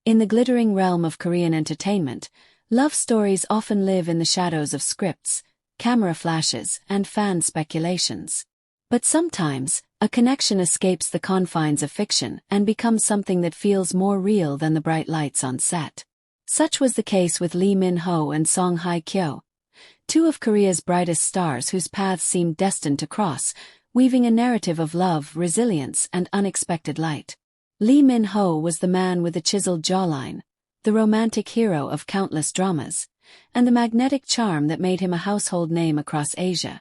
In the glittering realm of Korean entertainment, love stories often live in the shadows of scripts, camera flashes, and fan speculations. But sometimes, a connection escapes the confines of fiction and becomes something that feels more real than the bright lights on set. Such was the case with Lee Min-ho and Hye Kyo, two of Korea's brightest stars whose paths seemed destined to cross, weaving a narrative of love, resilience, and unexpected light. Lee Min-ho was the man with the chiseled jawline, the romantic hero of countless dramas, and the magnetic charm that made him a household name across Asia.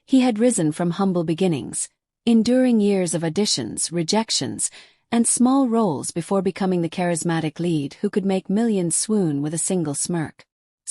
He had risen from humble beginnings, enduring years of auditions, rejections, and small roles before becoming the charismatic lead who could make millions swoon with a single smirk.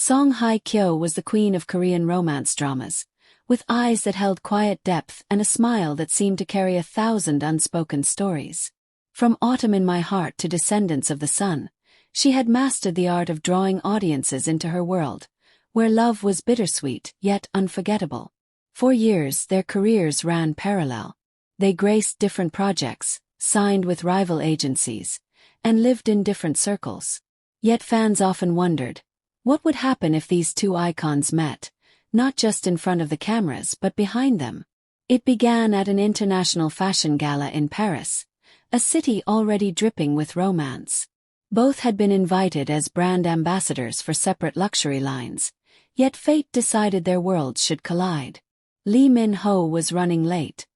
Hye Kyo was the queen of Korean romance dramas, with eyes that held quiet depth and a smile that seemed to carry 1,000 unspoken stories. From Autumn in My Heart to Descendants of the Sun, she had mastered the art of drawing audiences into her world, where love was bittersweet yet unforgettable. For years their careers ran parallel. They graced different projects, signed with rival agencies, and lived in different circles. Yet fans often wondered, what would happen if these two icons met, not just in front of the cameras but behind them? It began at an international fashion gala in Paris, a city already dripping with romance. Both had been invited as brand ambassadors for separate luxury lines, yet fate decided their worlds should collide. Lee Min-ho was running late,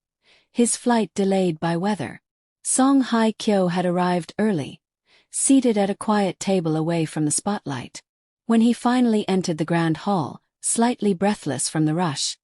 his flight delayed by weather. Hye Kyo had arrived early, seated at a quiet table away from the spotlight. When he finally entered the grand hall, slightly breathless from the rush,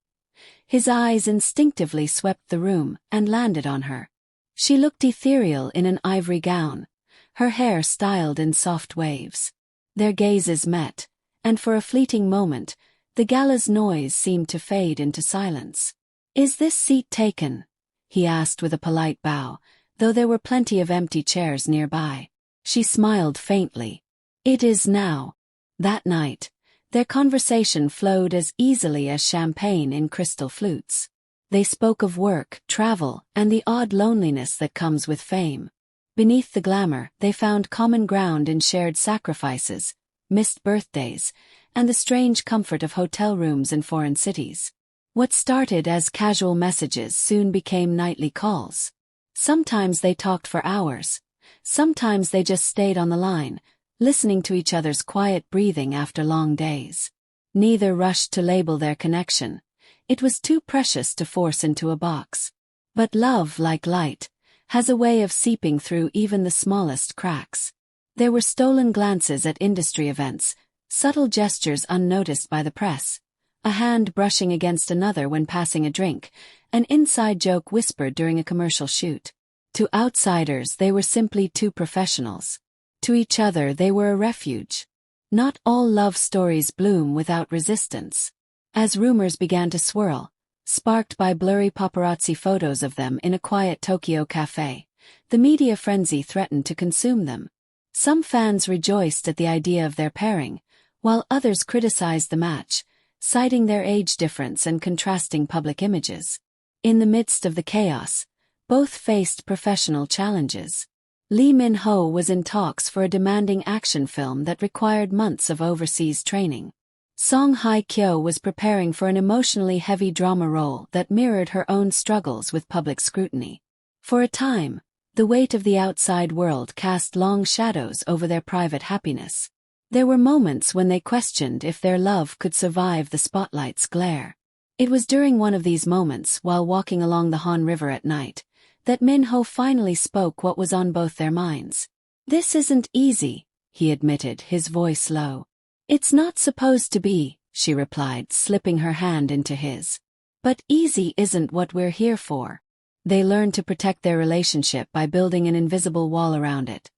his eyes instinctively swept the room and landed on her. She looked ethereal in an ivory gown, her hair styled in soft waves. Their gazes met, and for a fleeting moment, the gala's noise seemed to fade into silence. "Is this seat taken?" he asked with a polite bow, though there were plenty of empty chairs nearby. She smiled faintly. "It is now." That night, their conversation flowed as easily as champagne in crystal flutes. They spoke of work, travel, and the odd loneliness that comes with fame. Beneath the glamour, they found common ground in shared sacrifices, missed birthdays, and the strange comfort of hotel rooms in foreign cities. What started as casual messages soon became nightly calls. Sometimes they talked for hours. Sometimes they just stayed on the line, listening to each other's quiet breathing after long days. Neither rushed to label their connection. It was too precious to force into a box. But love, like light, has a way of seeping through even the smallest cracks. There were stolen glances at industry events, subtle gestures unnoticed by the press, a hand brushing against another when passing a drink, an inside joke whispered during a commercial shoot. To outsiders they were simply two professionals. To each other they were a refuge. Not all love stories bloom without resistance. As rumors began to swirl, sparked by blurry paparazzi photos of them in a quiet Tokyo cafe, the media frenzy threatened to consume them. Some fans rejoiced at the idea of their pairing, while others criticized the match, citing their age difference and contrasting public images. In the midst of the chaos, both faced professional challenges. Lee Min-ho was in talks for a demanding action film that required months of overseas training. Hye Kyo was preparing for an emotionally heavy drama role that mirrored her own struggles with public scrutiny. For a time, the weight of the outside world cast long shadows over their private happiness. There were moments when they questioned if their love could survive the spotlight's glare. It was during one of these moments, while walking along the Han River at night, that Min-ho finally spoke what was on both their minds. "This isn't easy," he admitted, his voice low. "It's not supposed to be," she replied, slipping her hand into his. "But easy isn't what we're here for." They learned to protect their relationship by building an invisible wall around it.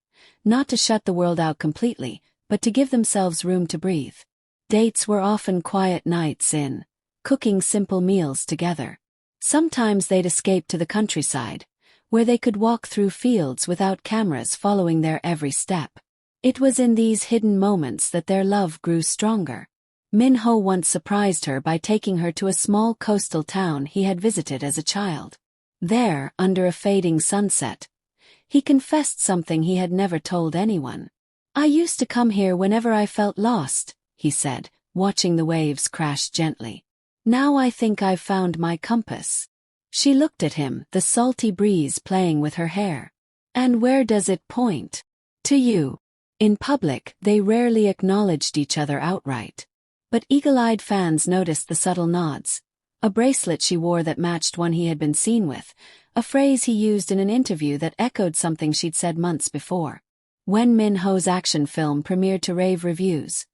Not to shut the world out completely, but to give themselves room to breathe. Dates were often quiet nights in, cooking simple meals together. Sometimes they'd escape to the countryside, where they could walk through fields without cameras following their every step. It was in these hidden moments that their love grew stronger. Min-ho once surprised her by taking her to a small coastal town he had visited as a child. There, under a fading sunset, He confessed something he had never told anyone. "I used to come here whenever I felt lost," he said, watching the waves crash gently. "Now I think I've found my compass." She looked at him, the salty breeze playing with her hair. "And where does it point?" "To you." In public, they rarely acknowledged each other outright. But eagle-eyed fans noticed the subtle nods. A bracelet she wore that matched one he had been seen with, a phrase he used in an interview that echoed something she'd said months before. When Min Ho's action film premiered to rave reviews,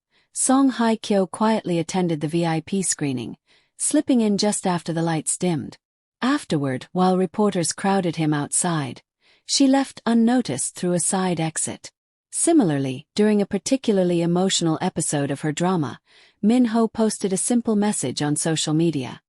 Hye Kyo quietly attended the VIP screening, slipping in just after the lights dimmed. Afterward, while reporters crowded him outside, she left unnoticed through a side exit. Similarly, during a particularly emotional episode of her drama, Min Ho posted a simple message on social media.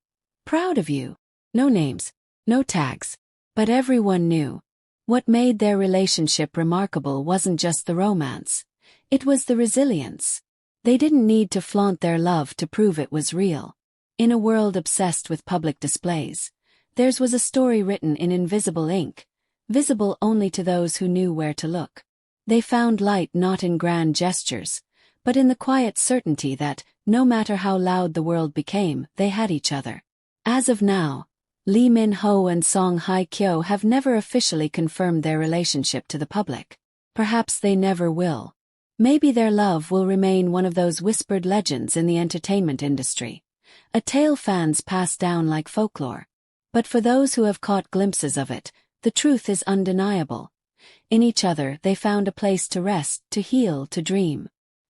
"Proud of you." No names, no tags. But everyone knew. What made their relationship remarkable wasn't just the romance. It was the resilience. They didn't need to flaunt their love to prove it was real. In a world obsessed with public displays, theirs was a story written in invisible ink, visible only to those who knew where to look. They found light not in grand gestures, but in the quiet certainty that, no matter how loud the world became, they had each other. As of now, Lee Min-ho and Hye Kyo have never officially confirmed their relationship to the public. Perhaps they never will. Maybe their love will remain one of those whispered legends in the entertainment industry, a tale fans pass down like folklore. But for those who have caught glimpses of it, the truth is undeniable. In each other they found a place to rest, to heal, to dream.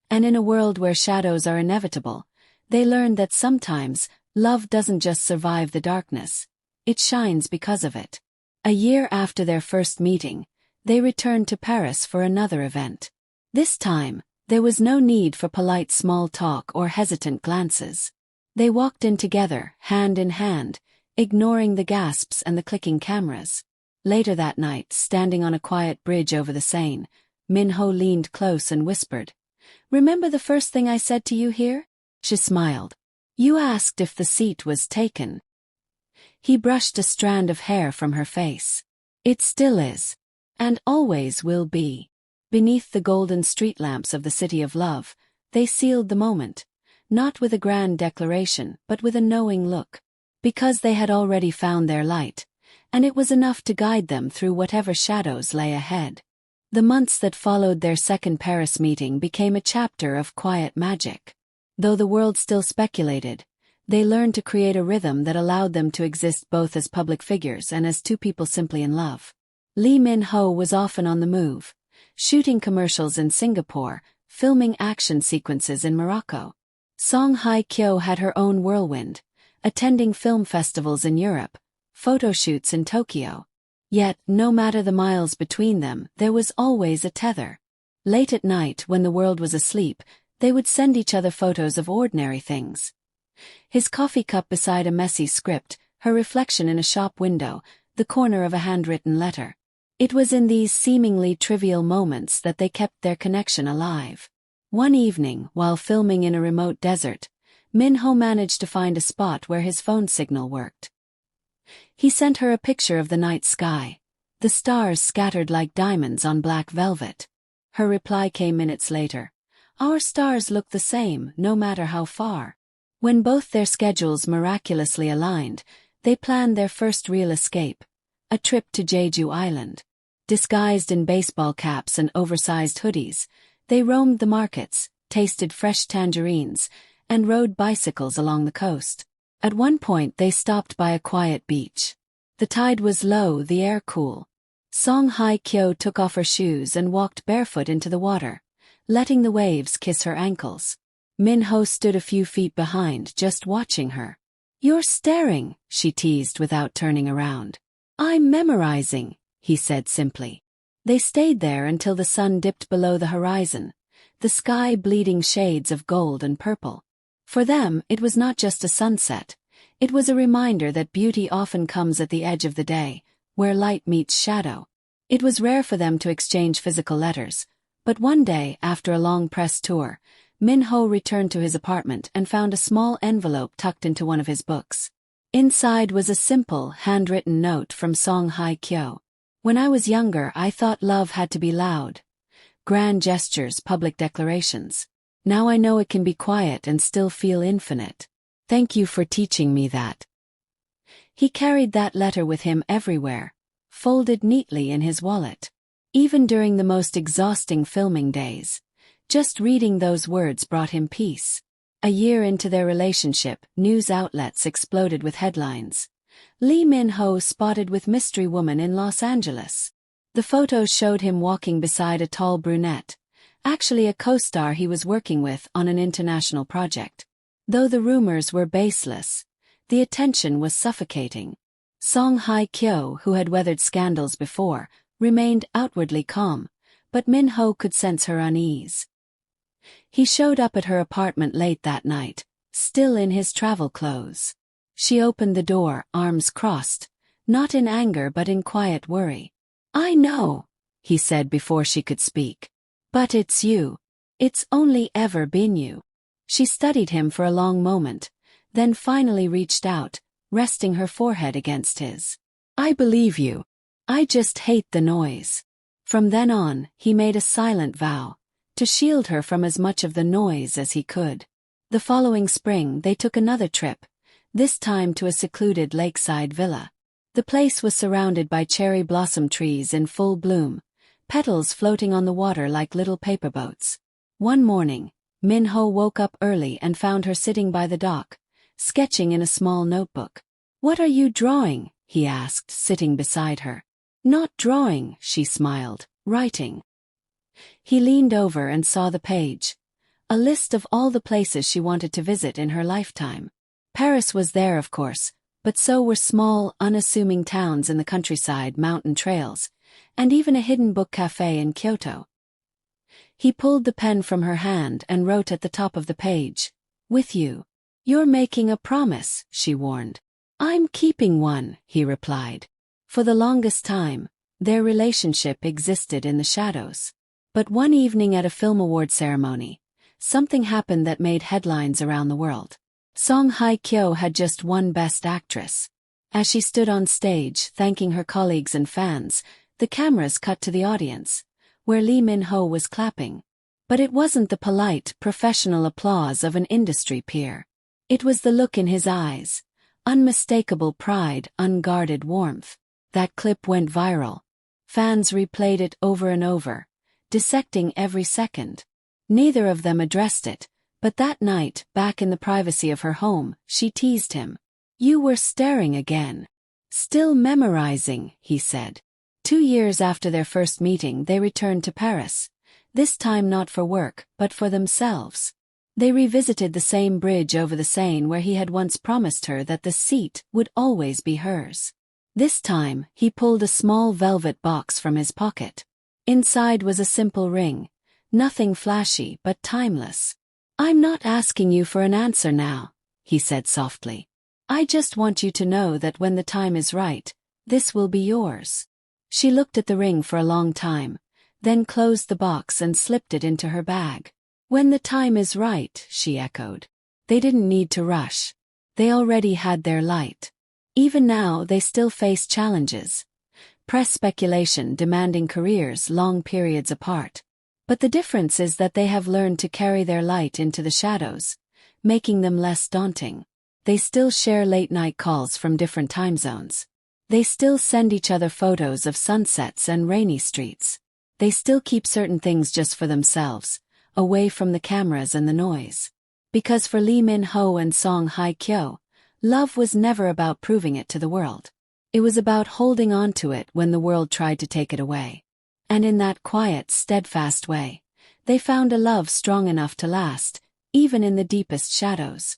And in a world where shadows are inevitable, they learned that sometimes, love doesn't just survive the darkness. It shines because of it. A year after their first meeting, they returned to Paris for another event. This time, there was no need for polite small talk or hesitant glances. They walked in together, hand in hand, ignoring the gasps and the clicking cameras. Later that night, standing on a quiet bridge over the Seine, Min-ho leaned close and whispered, "Remember the first thing I said to you here?" She smiled. "You asked if the seat was taken." He brushed a strand of hair from her face. "It still is. And always will be." Beneath the golden street lamps of the city of love, they sealed the moment, not with a grand declaration, but with a knowing look. Because they had already found their light, and it was enough to guide them through whatever shadows lay ahead. The months that followed their second Paris meeting became a chapter of quiet magic. Though the world still speculated, they learned to create a rhythm that allowed them to exist both as public figures and as two people simply in love. Lee Min-ho was often on the move, shooting commercials in Singapore, filming action sequences in Morocco. Hye Kyo had her own whirlwind, attending film festivals in Europe, photo shoots in Tokyo. Yet, no matter the miles between them, there was always a tether. Late at night, when the world was asleep, they would send each other photos of ordinary things. His coffee cup beside a messy script, her reflection in a shop window, the corner of a handwritten letter. It was in these seemingly trivial moments that they kept their connection alive. One evening, while filming in a remote desert, Min-ho managed to find a spot where his phone signal worked. He sent her a picture of the night sky, the stars scattered like diamonds on black velvet. Her reply came minutes later. "Our stars look the same, no matter how far." When both their schedules miraculously aligned, they planned their first real escape, a trip to Jeju Island. Disguised in baseball caps and oversized hoodies, they roamed the markets, tasted fresh tangerines, and rode bicycles along the coast. At one point they stopped by a quiet beach. The tide was low, the air cool. Hye Kyo took off her shoes and walked barefoot into the water, letting the waves kiss her ankles. Min-ho stood a few feet behind, just watching her. "You're staring," she teased without turning around. "I'm memorizing," he said simply. They stayed there until the sun dipped below the horizon, the sky bleeding shades of gold and purple. For them, it was not just a sunset. It was a reminder that beauty often comes at the edge of the day, where light meets shadow. It was rare for them to exchange physical letters, but one day, after a long press tour, Min-ho returned to his apartment and found a small envelope tucked into one of his books. Inside was a simple, handwritten note from Hye Kyo. When I was younger, I thought love had to be loud. Grand gestures, public declarations. Now I know it can be quiet and still feel infinite. Thank you for teaching me that. He carried that letter with him everywhere, folded neatly in his wallet. Even during the most exhausting filming days, just reading those words brought him peace. A year into their relationship, news outlets exploded with headlines. Lee Min-ho spotted with mystery woman in Los Angeles. The photos showed him walking beside a tall brunette, actually a co-star he was working with on an international project. Though the rumors were baseless, the attention was suffocating. Song Hye Kyo, who had weathered scandals before, remained outwardly calm, but Min-ho could sense her unease. He showed up at her apartment late that night, still in his travel clothes. She opened the door, arms crossed, not in anger but in quiet worry. "I know," he said before she could speak. "But it's you. It's only ever been you." She studied him for a long moment, then finally reached out, resting her forehead against his. "I believe you. I just hate the noise." From then on, he made a silent vow to shield her from as much of the noise as he could. The following spring, they took another trip, this time to a secluded lakeside villa. The place was surrounded by cherry blossom trees in full bloom, petals floating on the water like little paper boats. One morning, Min-ho woke up early and found her sitting by the dock, sketching in a small notebook. "What are you drawing?" he asked, sitting beside her. "Not drawing," she smiled, "writing." He leaned over and saw the page. A list of all the places she wanted to visit in her lifetime. Paris was there, of course, but so were small, unassuming towns in the countryside, mountain trails, and even a hidden book cafe in Kyoto. He pulled the pen from her hand and wrote at the top of the page, "With you." "You're making a promise," she warned. "I'm keeping one," he replied. For the longest time, their relationship existed in the shadows. But one evening at a film award ceremony, something happened that made headlines around the world. Song Hye Kyo had just won Best Actress. As she stood on stage, thanking her colleagues and fans, the cameras cut to the audience, where Lee Min-ho was clapping. But it wasn't the polite, professional applause of an industry peer. It was the look in his eyes, unmistakable pride, unguarded warmth. That clip went viral. Fans replayed it over and over, dissecting every second. Neither of them addressed it, but that night, back in the privacy of her home, she teased him. "You were staring again." "Still memorizing," he said. 2 years after their first meeting, they returned to Paris, this time not for work, but for themselves. They revisited the same bridge over the Seine where he had once promised her that the seat would always be hers. This time, he pulled a small velvet box from his pocket. Inside was a simple ring, nothing flashy but timeless. "I'm not asking you for an answer now," he said softly. "I just want you to know that when the time is right, this will be yours." She looked at the ring for a long time, then closed the box and slipped it into her bag. "When the time is right," she echoed. They didn't need to rush. They already had their light. Even now, they still face challenges. Press speculation demanding careers long periods apart. But the difference is that they have learned to carry their light into the shadows, making them less daunting. They still share late-night calls from different time zones. They still send each other photos of sunsets and rainy streets. They still keep certain things just for themselves, away from the cameras and the noise. Because for Lee Min-ho and Song Hye Kyo, love was never about proving it to the world. It was about holding on to it when the world tried to take it away. And in that quiet, steadfast way, they found a love strong enough to last, even in the deepest shadows.